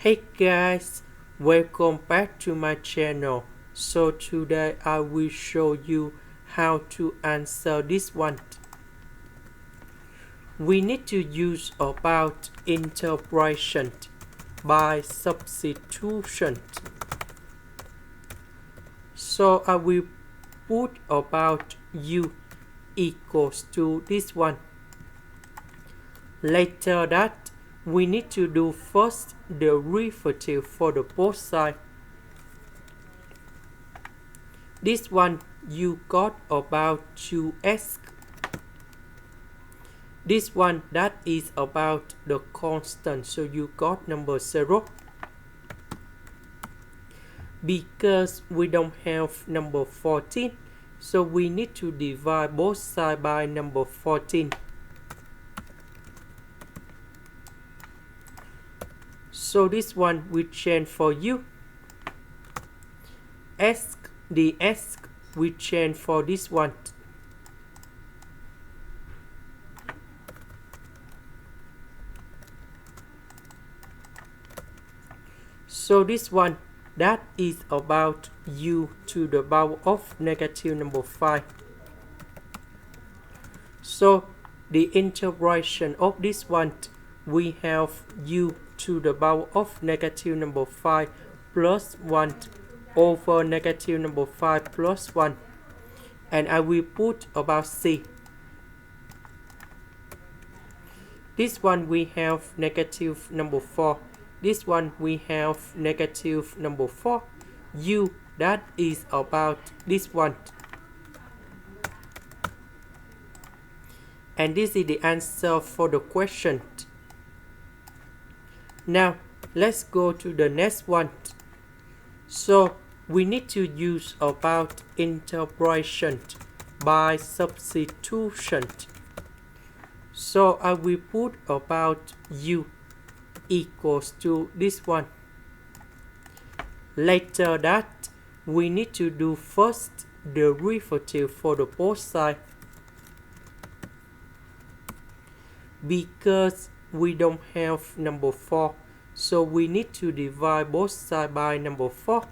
Hey guys, welcome back to my channel. So today I will show you how to answer this one. We need to use about interpretation by substitution. So I will put about u equals to this one. Later that we need to do first the derivative for the both sides. This one you got about 2x. This one that is about the constant, so you got number 0. Because we don't have number 14, so we need to divide both sides by number 14. So this one we change for u. The s we change for this one. So this one that is about u to the power of negative number 5. So the integration of this one, we have u to the power of negative number 5 plus 1 over negative number 5 plus 1. And I will put about c. This one we have negative number 4. This one we have negative number 4. U that is about this one. And this is the answer for the question. Now let's go to the next one. So we need to use about interpretation by substitution. So I will put about u equals to this one. Later that we need to do first the derivative for the both sides. Because we don't have number 4, so we need to divide both sides by number 4.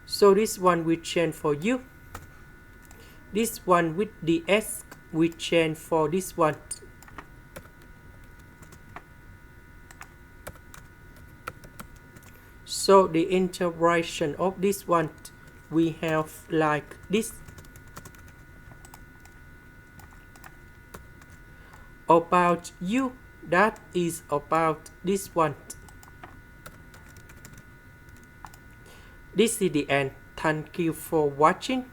So this one we change for u. This one with the s we change for this one. So the integration of this one we have like this. About u that is about this one. This is the end. Thank you for watching.